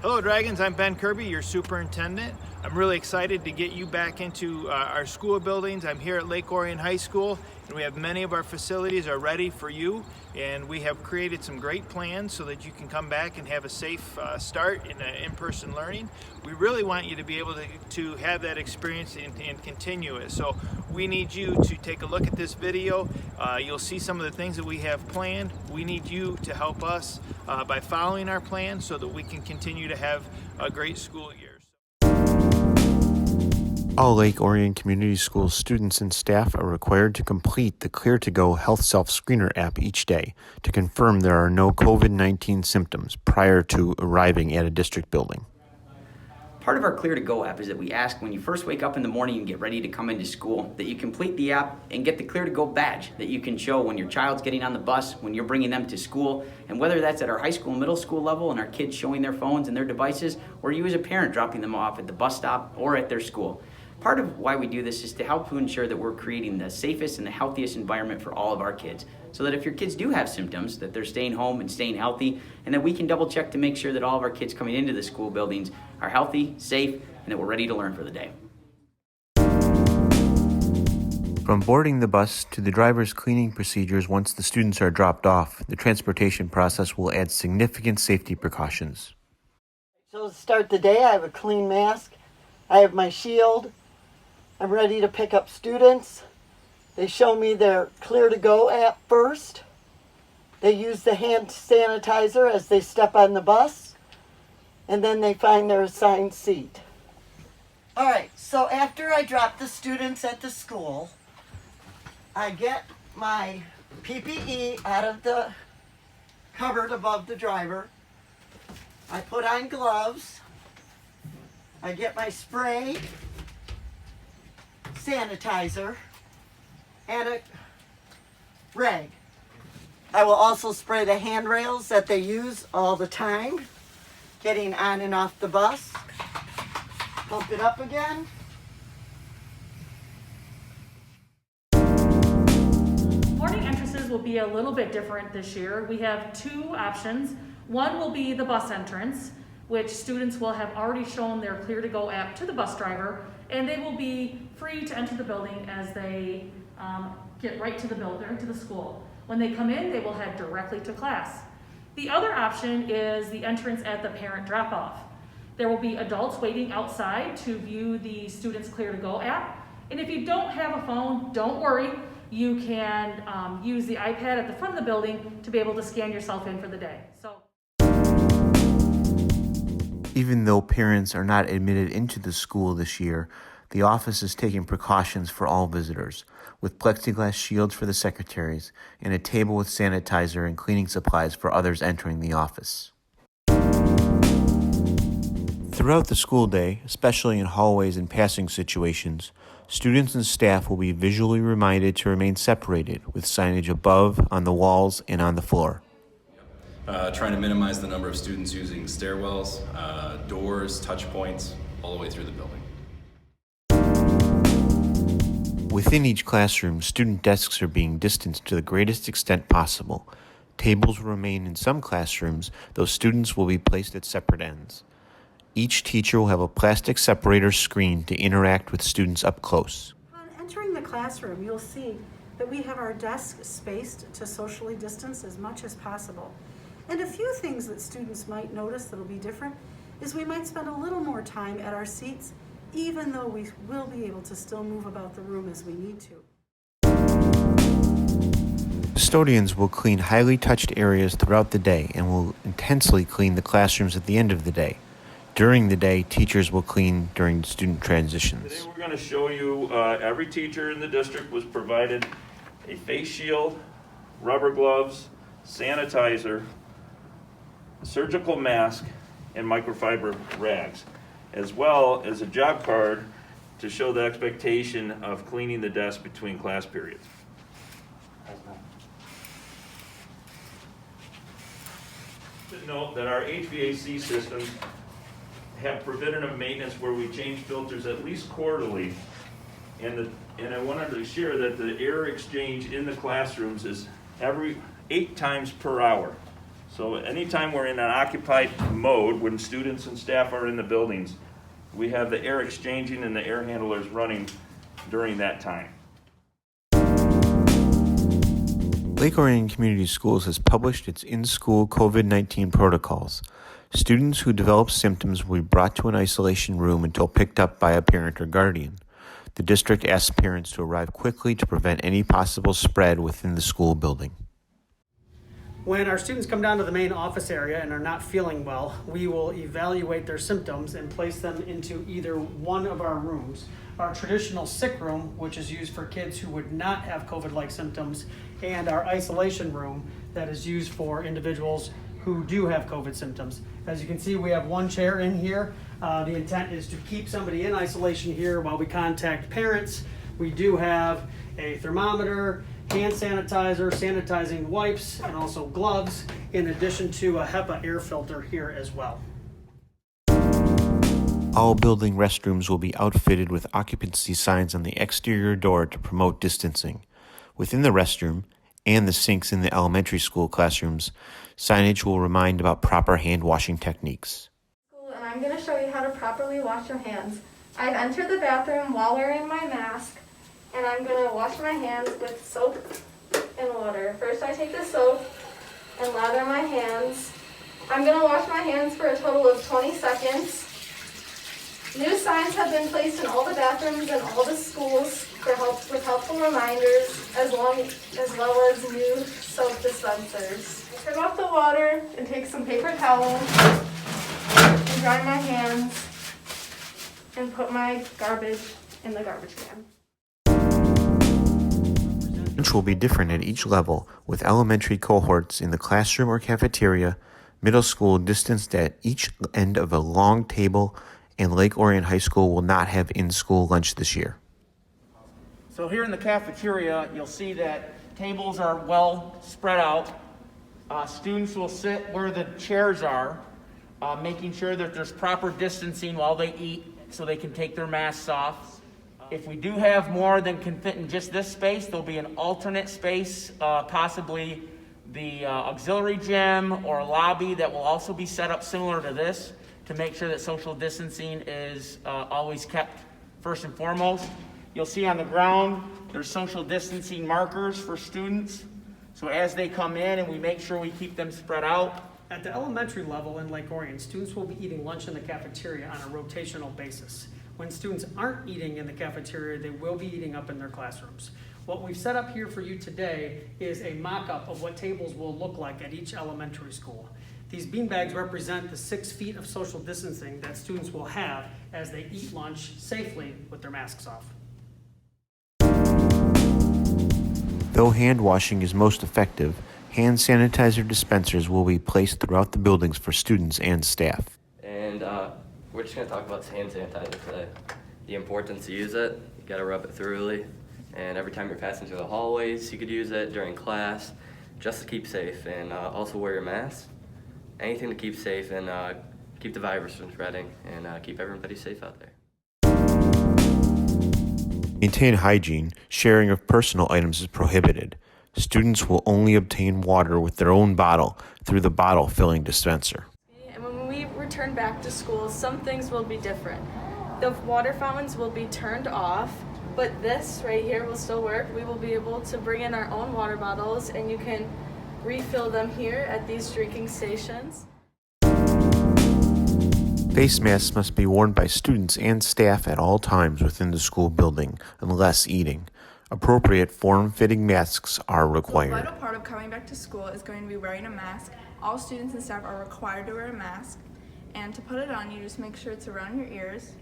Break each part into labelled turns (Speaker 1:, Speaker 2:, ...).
Speaker 1: Hello Dragons, I'm Ben Kirby, your superintendent. I'm really excited to get you back into our school buildings. I'm here at Lake Orion High School, and we have many of our facilities are ready for you, and we have created some great plans so that you can come back and have a safe start in-person learning. We really want you to be able to have that experience and continue it. So we need you to take a look at this video. You'll see some of the things that we have planned. We need you to help us by following our plan so that we can continue to have a great school year.
Speaker 2: All Lake Orion Community Schools students and staff are required to complete the Clear2Go Health Self-Screener app each day to confirm there are no COVID-19 symptoms prior to arriving at a district building.
Speaker 3: Part of our Clear2Go app is that we ask when you first wake up in the morning and get ready to come into school that you complete the app and get the Clear2Go badge that you can show when your child's getting on the bus, when you're bringing them to school, and whether that's at our high school and middle school level and our kids showing their phones and their devices, or you as a parent dropping them off at the bus stop or at their school. Part of why we do this is to help to ensure that we're creating the safest and the healthiest environment for all of our kids, so that if your kids do have symptoms, that they're staying home and staying healthy, and that we can double check to make sure that all of our kids coming into the school buildings are healthy, safe, and that we're ready to learn for the day.
Speaker 2: From boarding the bus to the driver's cleaning procedures once the students are dropped off, the transportation process will add significant safety precautions.
Speaker 4: So to start the day, I have a clean mask, I have my shield, I'm ready to pick up students. They show me their Clear2Go app first. They use the hand sanitizer as they step on the bus, and then they find their assigned seat. All right, so after I drop the students at the school, I get my PPE out of the cupboard above the driver. I put on gloves. I get my spray, sanitizer, and a rag. I will also spray the handrails that they use all the time, getting on and off the bus. Pump it up again.
Speaker 5: Morning entrances will be a little bit different this year. We have two options. One will be the bus entrance, which students will have already shown their Clear2Go app to the bus driver, and they will be free to enter the building as they get right to the building, to the school. When they come in, they will head directly to class. The other option is the entrance at the parent drop-off. There will be adults waiting outside to view the student's Clear2Go app. And if you don't have a phone, don't worry. You can use the iPad at the front of the building to be able to scan yourself in for the day.
Speaker 2: Even though parents are not admitted into the school this year, the office is taking precautions for all visitors, with plexiglass shields for the secretaries and a table with sanitizer and cleaning supplies for others entering the office. Throughout the school day, especially in hallways and passing situations, students and staff will be visually reminded to remain separated with signage above, on the walls, and on the floor.
Speaker 6: Trying to minimize the number of students using stairwells, doors, touch points, all the way through the building.
Speaker 2: Within each classroom, student desks are being distanced to the greatest extent possible. Tables will remain in some classrooms, though students will be placed at separate ends. Each teacher will have a plastic separator screen to interact with students up close.
Speaker 7: On entering the classroom, you'll see that we have our desks spaced to socially distance as much as possible. And a few things that students might notice that'll be different is we might spend a little more time at our seats, even though we will be able to still move about the room as we need to.
Speaker 2: Custodians will clean highly touched areas throughout the day and will intensely clean the classrooms at the end of the day. During the day, teachers will clean during student transitions.
Speaker 8: Today we're going to show you every teacher in the district was provided a face shield, rubber gloves, sanitizer, surgical mask, and microfiber rags, as well as a job card to show the expectation of cleaning the desk between class periods. To note that our HVAC systems have preventative maintenance where we change filters at least quarterly, and I wanted to share that the air exchange in the classrooms is every 8 times per hour. So anytime we're in an occupied mode, when students and staff are in the buildings, we have the air exchanging and the air handlers running during that time.
Speaker 2: Lake Orion Community Schools has published its in-school COVID-19 protocols. Students who develop symptoms will be brought to an isolation room until picked up by a parent or guardian. The district asks parents to arrive quickly to prevent any possible spread within the school building.
Speaker 9: When our students come down to the main office area and are not feeling well, we will evaluate their symptoms and place them into either one of our rooms. Our traditional sick room, which is used for kids who would not have COVID-like symptoms, and our isolation room that is used for individuals who do have COVID symptoms. As you can see, we have one chair in here. The intent is to keep somebody in isolation here while we contact parents. We do have a thermometer, hand sanitizer, sanitizing wipes, and also gloves, in addition to a HEPA air filter here as well.
Speaker 2: All building restrooms will be outfitted with occupancy signs on the exterior door to promote distancing. Within the restroom and the sinks in the elementary school classrooms, signage will remind about proper hand washing techniques.
Speaker 10: And I'm going to show you how to properly wash your hands. I've entered the bathroom while wearing my mask, and I'm going to wash my hands with soap and water. First I take the soap and lather my hands. I'm going to wash my hands for a total of 20 seconds. New signs have been placed in all the bathrooms and all the schools with helpful reminders, as well as new soap dispensers. Turn off the water and take some paper towels and dry my hands and put my garbage in the garbage can.
Speaker 2: Lunch will be different at each level, with elementary cohorts in the classroom or cafeteria, middle school distanced at each end of a long table, and Lake Orion High School will not have in-school lunch this year.
Speaker 9: So here in the cafeteria, you'll see that tables are well spread out. Students will sit where the chairs are, making sure that there's proper distancing while they eat so they can take their masks off. If we do have more than can fit in just this space, there'll be an alternate space, possibly the auxiliary gym or lobby that will also be set up similar to this to make sure that social distancing is always kept first and foremost. You'll see on the ground, there's social distancing markers for students. So as they come in and we make sure we keep them spread out. At the elementary level in Lake Orion, students will be eating lunch in the cafeteria on a rotational basis. When students aren't eating in the cafeteria, they will be eating up in their classrooms. What we've set up here for you today is a mock-up of what tables will look like at each elementary school. These beanbags represent the 6 feet of social distancing that students will have as they eat lunch safely with their masks off.
Speaker 2: Though hand washing is most effective, hand sanitizer dispensers will be placed throughout the buildings for students and staff.
Speaker 11: And we're just going to talk about hand sanitizer today. The importance to use it, you got to rub it thoroughly. And every time you're passing through the hallways, you could use it during class just to keep safe. And also wear your mask. Anything to keep safe and keep the virus from spreading and keep everybody safe out there.
Speaker 2: Maintain hygiene. Sharing of personal items is prohibited. Students will only obtain water with their own bottle through the bottle filling dispenser.
Speaker 10: And when we return back to school, some things will be different. The water fountains will be turned off, but this right here will still work. We will be able to bring in our own water bottles, and you can refill them here at these drinking stations.
Speaker 2: Face masks must be worn by students and staff at all times within the school building, unless eating. Appropriate form-fitting masks are required.
Speaker 12: A vital part of coming back to school is going to be wearing a mask. All students and staff are required to wear a mask. And to put it on, you just make sure it's around your ears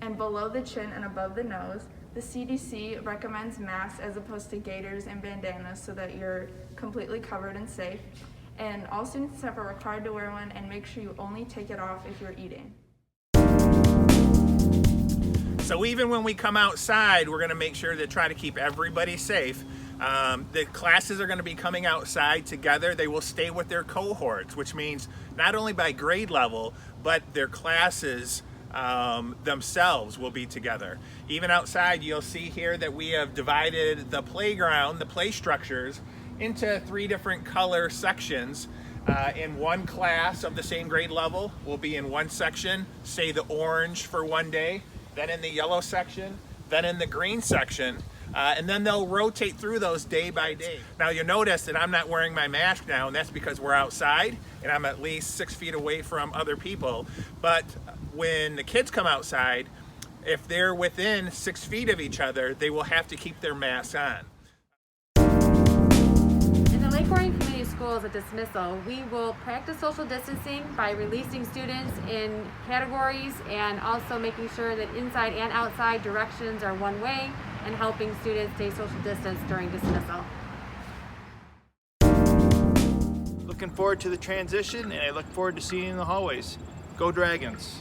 Speaker 12: and below the chin and above the nose. The CDC recommends masks as opposed to gaiters and bandanas so that you're completely covered and safe. And all students and staff are required to wear one, and make sure you only take it off if you're eating.
Speaker 1: So even when we come outside, we're going to make sure to try to keep everybody safe. The classes are going to be coming outside together. They will stay with their cohorts, which means not only by grade level, but their classes themselves will be together. Even outside, you'll see here that we have divided the playground, the play structures, into 3 different color sections.
Speaker 13: in one class of the same grade level will be in one section, say the orange for one day, then in the yellow section, then in the green section, and then they'll rotate through those day by day. Now you'll notice that I'm not wearing my mask now, and that's because we're outside and I'm at least 6 feet away from other people. But when the kids come outside, if they're within 6 feet of each other, they will have to keep their masks on.
Speaker 14: In the Lake Orion Community Schools at Dismissal, we will practice social distancing by releasing students in categories and also making sure that inside and outside directions are one way and helping students stay social distance during dismissal.
Speaker 1: Looking forward to the transition, and I look forward to seeing you in the hallways. Go Dragons!